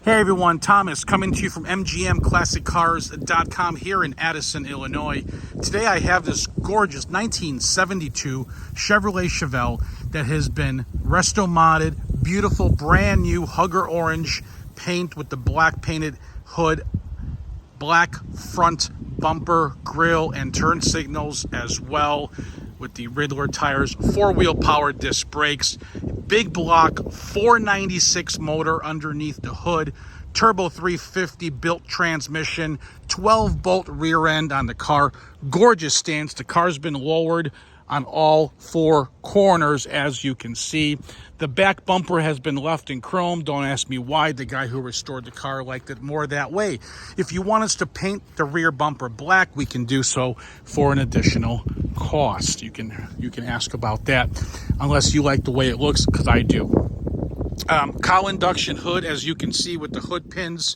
Hey everyone, Thomas coming to you from MGMClassicCars.com here in Addison, Illinois. Today I have this gorgeous 1972 Chevrolet Chevelle that has been resto-modded, beautiful brand new Hugger orange paint with the black painted hood, black front bumper, grille, and turn signals as well, with the Riddler tires, four-wheel power disc brakes, big block 496 motor underneath the hood, turbo 350 built transmission, 12-bolt rear end on the car, gorgeous stance. The car's been lowered on all four corners, as you can see. The back bumper has been left in chrome. Don't ask me why. The guy who restored the car liked it more that way. If you want us to paint the rear bumper black, we can do so for an additional cost. You can ask about that, unless you like the way it looks, because I do. Cowl induction hood, as you can see with the hood pins.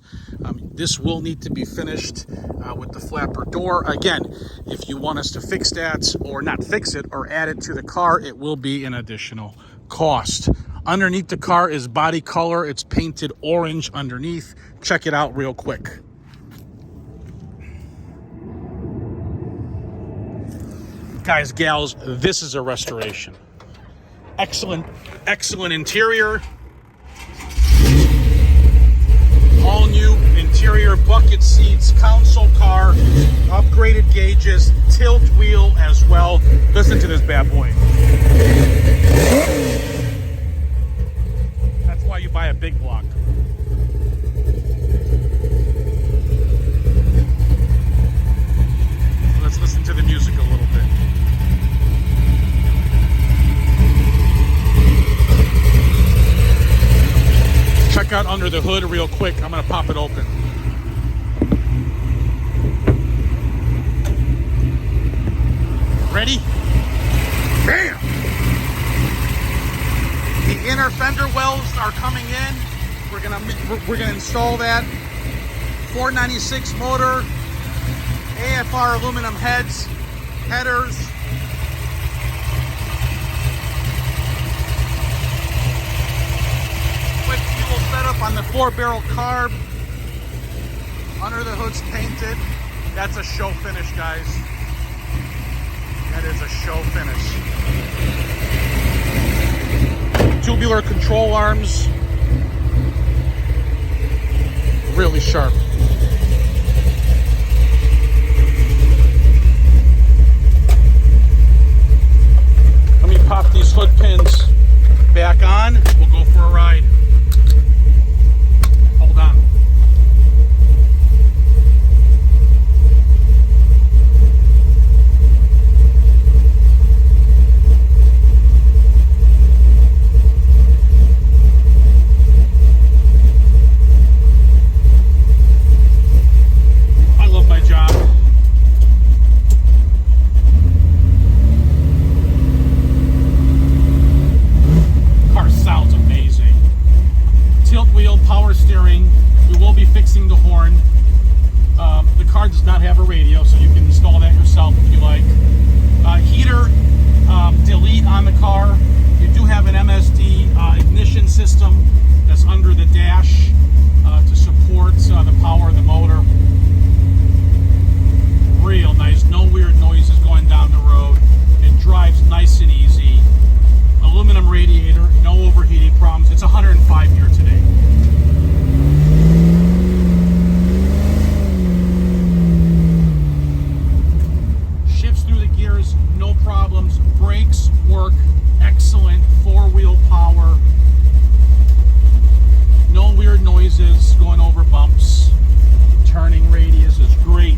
This will need to be finished with the flapper door. Again, if you want us to fix that, or not fix it, or add it to the car, it will be an additional cost. Underneath the car is body color. It's painted orange underneath. Check it out real quick. Guys, gals, this is a restoration. Excellent interior. All new interior, bucket seats, console car, upgraded gauges, tilt wheel as well. Listen to this bad boy. That's why you buy a big block. Let's listen to the music a little bit. Check out under the hood real quick. I'm going to pop it open. Ready? Bam! The inner fender wells are coming in. We're gonna install that. 496 motor, AFR aluminum headers. Setup on the 4-barrel carb. Under the hood's painted. That's a show finish, guys. That is a show finish. Tubular control arms. Really sharp. Let me pop these hood pins back on. We'll go for a ride. Does not have a radio, so you can install that yourself if you like. Heater, delete on the car. You do have an MSD ignition system that's under the dash to support the power of the motor. Real nice, no weird noises going down the road. It drives nice and easy. Aluminum radiator, no overheating problems. It's 105 here today. No problems. Brakes work excellent. Four-wheel power. No weird noises going over bumps. Turning radius is great.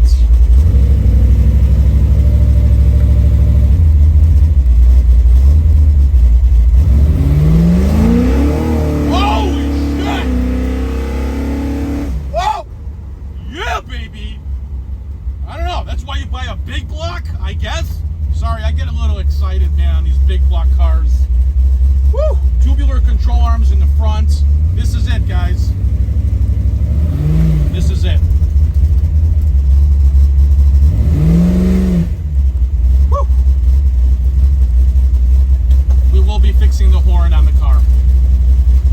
Holy shit! Whoa! Yeah, baby! I don't know. That's why you buy a big block, I guess. Sorry, I get a little excited, man, on these big block cars. Woo! Tubular control arms in the front. This is it, guys. This is it. Woo! We will be fixing the horn on the car.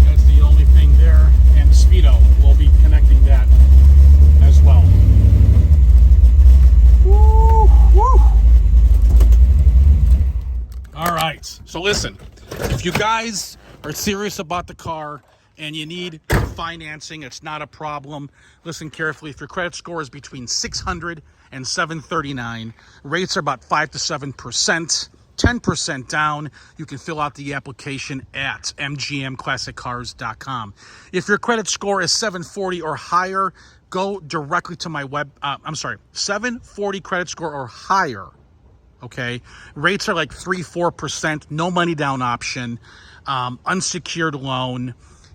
That's the only thing there. And the speedo will be So listen, if you guys are serious about the car and you need financing, it's not a problem. Listen carefully. If your credit score is between 600 and 739, rates are about 5 to 7%. 10% down. You can fill out the application at mgmclassiccars.com. If your credit score is 740 or higher, go directly to my 740 credit score or higher. Okay, rates are like 3-4%, no money down option, unsecured loan,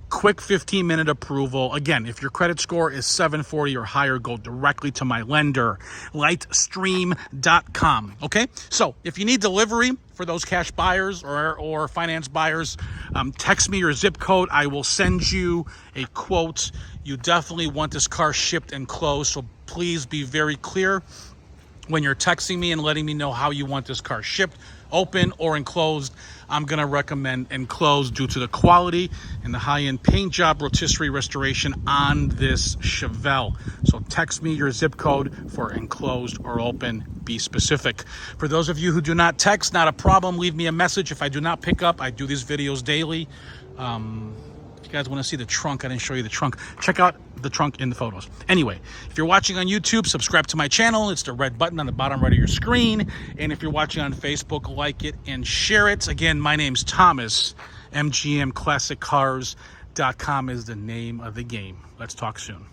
quick 15-minute approval. Again, if your credit score is 740 or higher, go directly to my lender, lightstream.com. Okay, so if you need delivery for those cash buyers or finance buyers, text me your zip code. I will send you a quote. You definitely want this car shipped and closed, so please be very clear when you're texting me and letting me know how you want this car shipped, open or enclosed. I'm going to recommend enclosed due to the quality and the high-end paint job rotisserie restoration on this Chevelle. So text me your zip code for enclosed or open. Be specific. For those of you who do not text, not a problem. Leave me a message. If I do not pick up, I do these videos daily. If you guys want to see the trunk, I didn't show you the trunk. Check out the trunk in the photos. Anyway, if you're watching on YouTube, subscribe to my channel. It's the red button on the bottom right of your screen. And if you're watching on Facebook, like it and share it. Again, my name's Thomas. mgmclassiccars.com is the name of the game. Let's talk soon.